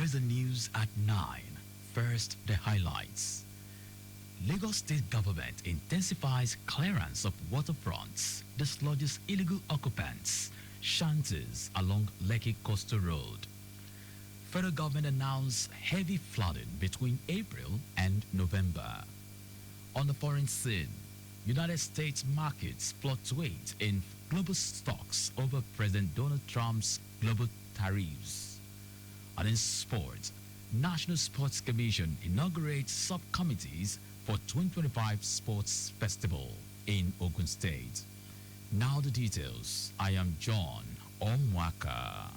is the news at 9. First, the highlights. Lagos State Government intensifies clearance of waterfronts, dislodges illegal occupants, shanties along Lekki Coastal Road. Federal government announced heavy flooding between April and November. On the foreign scene, United States markets fluctuate in global stocks over President Donald Trump's global tariffs. And in sports, National Sports Commission inaugurates subcommittees for 2025 Sports Festival in Ogun State. Now the details. I am John Omoaka.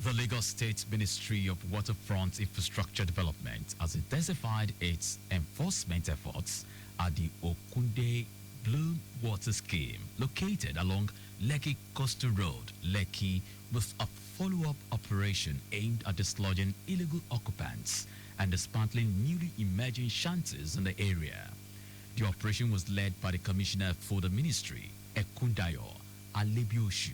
The Lagos State Ministry of Waterfront Infrastructure Development has intensified its enforcement efforts at the Okunde Blue Water Scheme located along Lekki Coastal Road, Lekki, with a follow-up operation aimed at dislodging illegal occupants and dismantling newly emerging shanties in the area. The operation was led by the Commissioner for the Ministry, Ekundayo Alebioshu,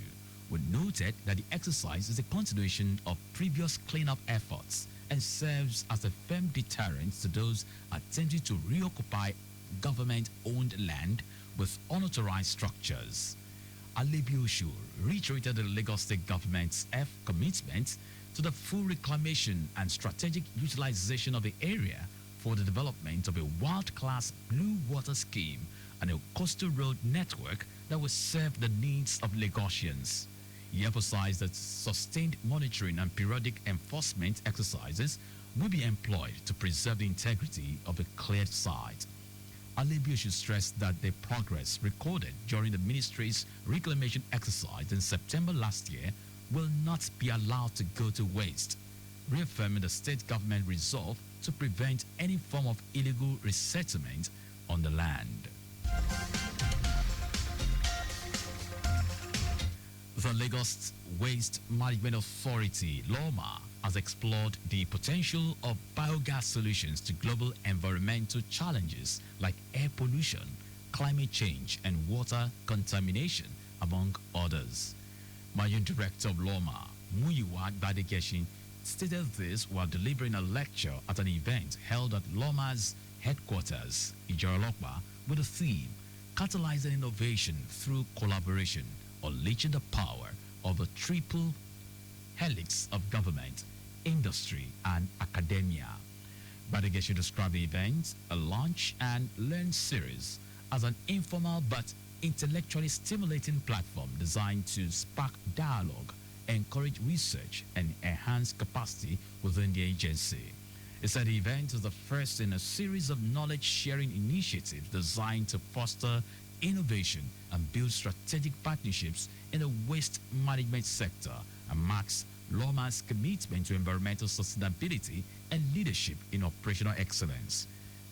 who noted that the exercise is a continuation of previous cleanup efforts and serves as a firm deterrent to those attempting to reoccupy government-owned land with unauthorized structures. Alebioshu reiterated the Lagos State government's commitment to the full reclamation and strategic utilization of the area for the development of a world-class blue water scheme and a coastal road network that will serve the needs of Lagosians. He emphasized that sustained monitoring and periodic enforcement exercises will be employed to preserve the integrity of the cleared site. Alebioshu stressed that the progress recorded during the ministry's reclamation exercise in September last year will not be allowed to go to waste, reaffirming the state government resolve to prevent any form of illegal resettlement on the land. The Lagos Waste Management Authority, LOMA, has explored the potential of biogas solutions to global environmental challenges like air pollution, climate change, and water contamination, among others. Managing Director of LOMA, Muyiwa Badegeshin, stated this while delivering a lecture at an event held at LOMA's headquarters, Ijarolokpa, with the theme, Catalyzing Innovation Through Collaboration, unleashing the power of the triple helix of government, industry, and academia. Badegeshin described the event, a launch and learn series, as an informal but intellectually stimulating platform designed to spark dialogue, encourage research, and enhance capacity within the agency. He said the event is the first in a series of knowledge-sharing initiatives designed to foster innovation and build strategic partnerships in the waste management sector and marks LOMA's commitment to environmental sustainability and leadership in operational excellence.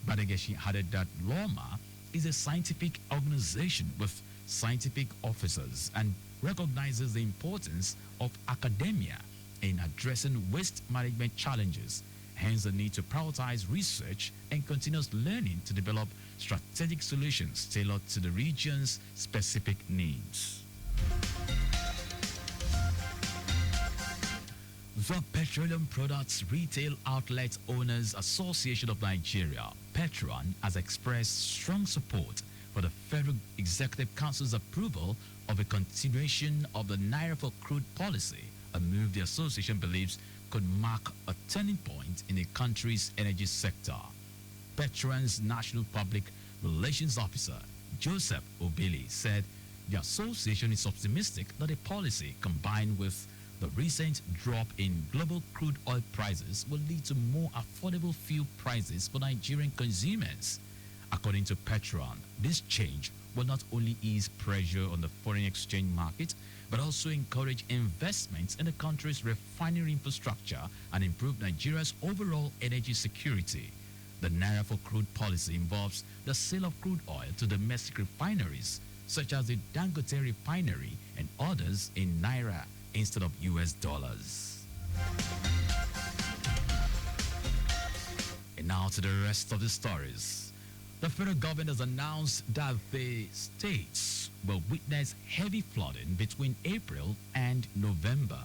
Badegeshi added that LOMA is a scientific organization with scientific officers and recognizes the importance of academia in addressing waste management challenges, hence the need to prioritize research and continuous learning to develop strategic solutions tailored to the region's specific needs. The Petroleum Products Retail Outlet Owners Association of Nigeria, Petron, has expressed strong support for the Federal Executive Council's approval of a continuation of the Naira for Crude policy, a move the association believes could mark a turning point in the country's energy sector. Petron's National Public Relations Officer, Joseph Obili, said the association is optimistic that the policy, combined with the recent drop in global crude oil prices, will lead to more affordable fuel prices for Nigerian consumers. According to Petron, this change will not only ease pressure on the foreign exchange market, but also encourage investments in the country's refinery infrastructure and improve Nigeria's overall energy security. The Naira for Crude policy involves the sale of crude oil to domestic refineries, such as the Dangote refinery, and others in Naira instead of US dollars. And now to the rest of the stories. The federal government has announced that the states will witness heavy flooding between April and November.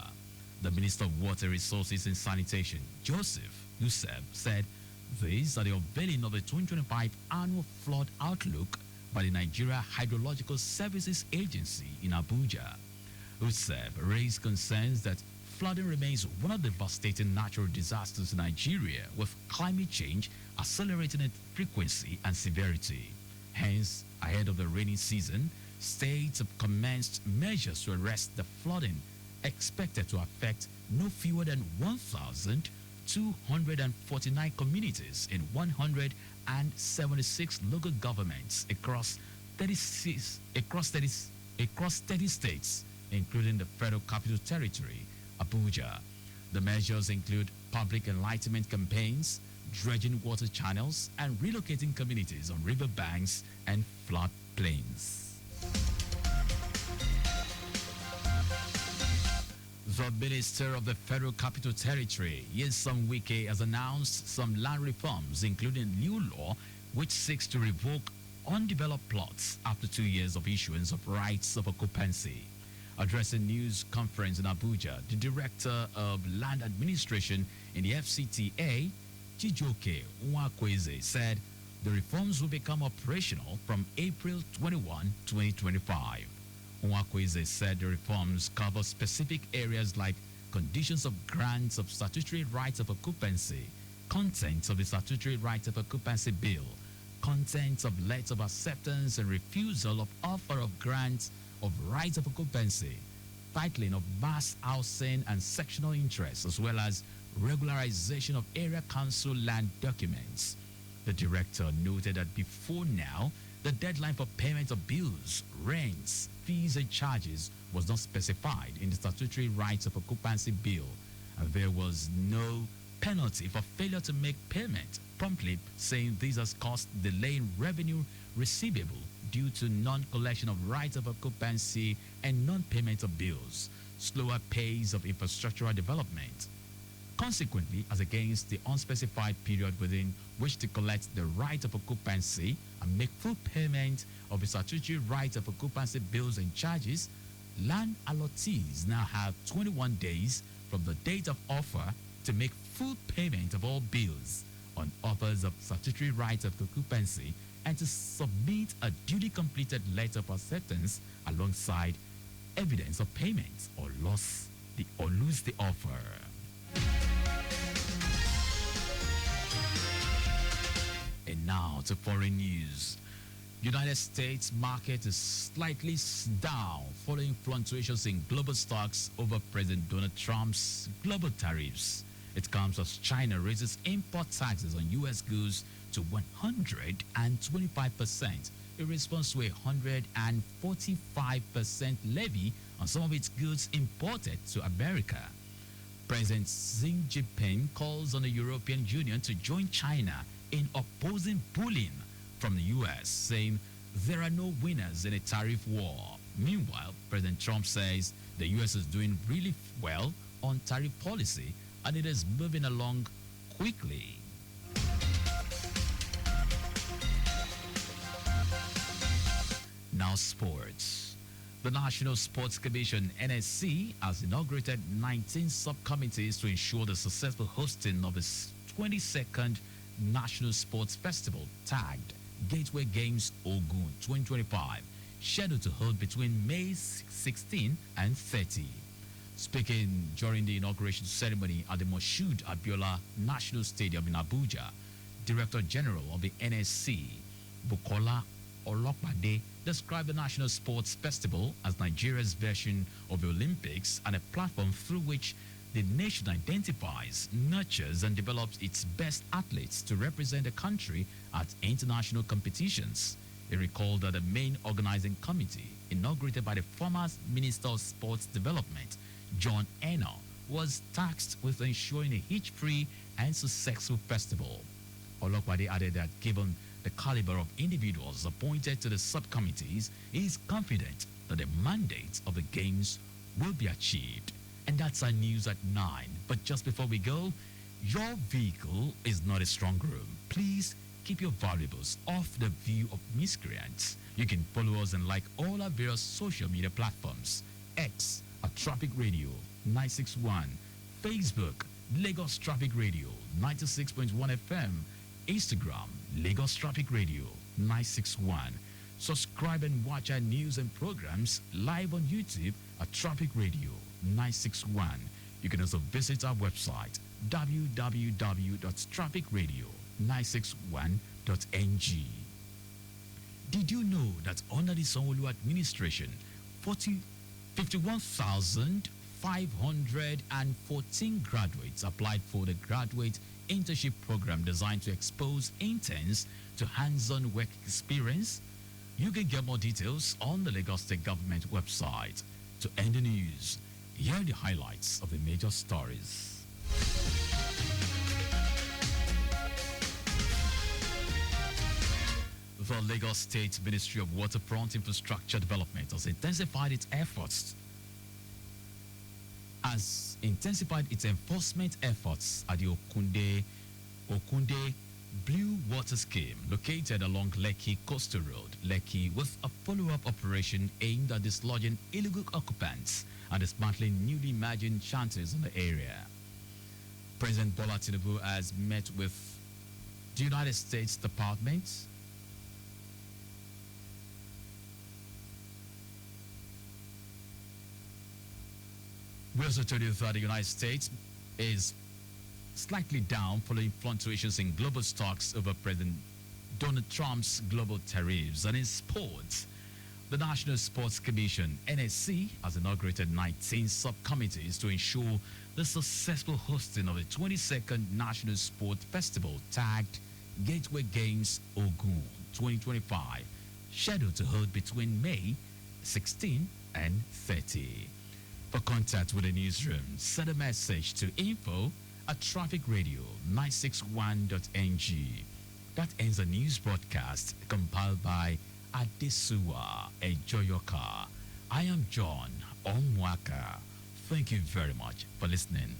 The Minister of Water Resources and Sanitation, Joseph Yusef, said these are the unveiling of the 2025 annual flood outlook by the Nigeria Hydrological Services Agency in Abuja. Yusef raised concerns that flooding remains one of the devastating natural disasters in Nigeria, with climate change accelerating its frequency and severity. Hence, ahead of the rainy season, states have commenced measures to arrest the flooding, expected to affect no fewer than 1,249 communities in 176 local governments across 30 states, including the Federal Capital Territory, Abuja. The measures include public enlightenment campaigns, dredging water channels, and relocating communities on river banks and flood plains. The Minister of the Federal Capital Territory, Nyesom Wike, has announced some land reforms, including new law which seeks to revoke undeveloped plots after 2 years of issuance of rights of occupancy. Addressing news conference in Abuja, the Director of Land Administration in the FCTA, Chijoke Nwakweze, said the reforms will become operational from April 21, 2025. Nwakweze said the reforms cover specific areas like conditions of grants of statutory rights of occupancy, contents of the statutory rights of occupancy bill, contents of letters of acceptance and refusal of offer of grants of rights of occupancy, titling of mass housing and sectional interests, as well as regularization of area council land documents. The director noted that before now, the deadline for payment of bills, rents, fees, and charges was not specified in the statutory rights of occupancy bill, and there was no penalty for failure to make payment promptly, saying this has caused delay in revenue receivable due to non-collection of rights of occupancy and non-payment of bills, slower pace of infrastructural development. Consequently, as against the unspecified period within which to collect the right of occupancy and make full payment of the statutory right of occupancy bills and charges, land allottees now have 21 days from the date of offer to make full payment of all bills on offers of statutory rights of occupancy and to submit a duly completed letter of acceptance alongside evidence of payment or lose the offer. And now to foreign news. United States market is slightly down following fluctuations in global stocks over President Donald Trump's global tariffs. It comes as China raises import taxes on U.S. goods to 125% in response to a 145% levy on some of its goods imported to America. President Xi Jinping calls on the European Union to join China in opposing bullying from the U.S., saying there are no winners in a tariff war. Meanwhile, President Trump says the U.S. is doing really well on tariff policy and it is moving along quickly. Now sports. The National Sports Commission, NSC, has inaugurated 19 subcommittees to ensure the successful hosting of its 22nd National Sports Festival, tagged Gateway Games Ogun 2025, scheduled to hold between May 16 and 30. Speaking during the inauguration ceremony at the Moshood Abiola National Stadium in Abuja, Director General of the NSC, Bukola Olopade, described the National Sports Festival as Nigeria's version of the Olympics and a platform through which the nation identifies, nurtures, and develops its best athletes to represent the country at international competitions. He recalled that the main organizing committee, inaugurated by the former Minister of Sports Development, John Eno, was tasked with ensuring a hitch-free and successful festival. Olopade added that given the caliber of individuals appointed to the subcommittees, he is confident that the mandate of the Games will be achieved. And that's our news at 9. But just before we go, your vehicle is not a strong room. Please keep your valuables off the view of miscreants. You can follow us and like all our various social media platforms. X at Traffic Radio 961, Facebook Lagos Traffic Radio 96.1 FM, Instagram Lagos Traffic Radio 961. Subscribe and watch our news and programs live on YouTube at Traffic Radio 961. You can also visit our website www.trafficradio961.ng. Did you know that under the Sanwo-Olu administration, 51,514 graduates applied for the graduate internship program designed to expose interns to hands-on work experience? You can get more details on the Lagos State Government website. To end the news, here are the highlights of the major stories. The Lagos State Ministry of Waterfront Infrastructure Development has intensified its enforcement efforts at the Okunde Blue Water Scheme located along Lekki Coastal Road, Lekki, with a follow-up operation aimed at dislodging illegal occupants and dismantling newly imagined shanties in the area. President Bola Tinubu has met with the United States Department We also told you that the United States is slightly down following fluctuations in global stocks over President Donald Trump's global tariffs. And in sports, the National Sports Commission, NSC, has inaugurated 19 subcommittees to ensure the successful hosting of the 22nd National Sport Festival tagged Gateway Games Ogun 2025, scheduled to hold between May 16 and 30. For contact with the newsroom, send a message to info@trafficradio961.ng. That ends the news broadcast compiled by Adesuwa Ejoyoka. I am John Omoaka. Thank you very much for listening.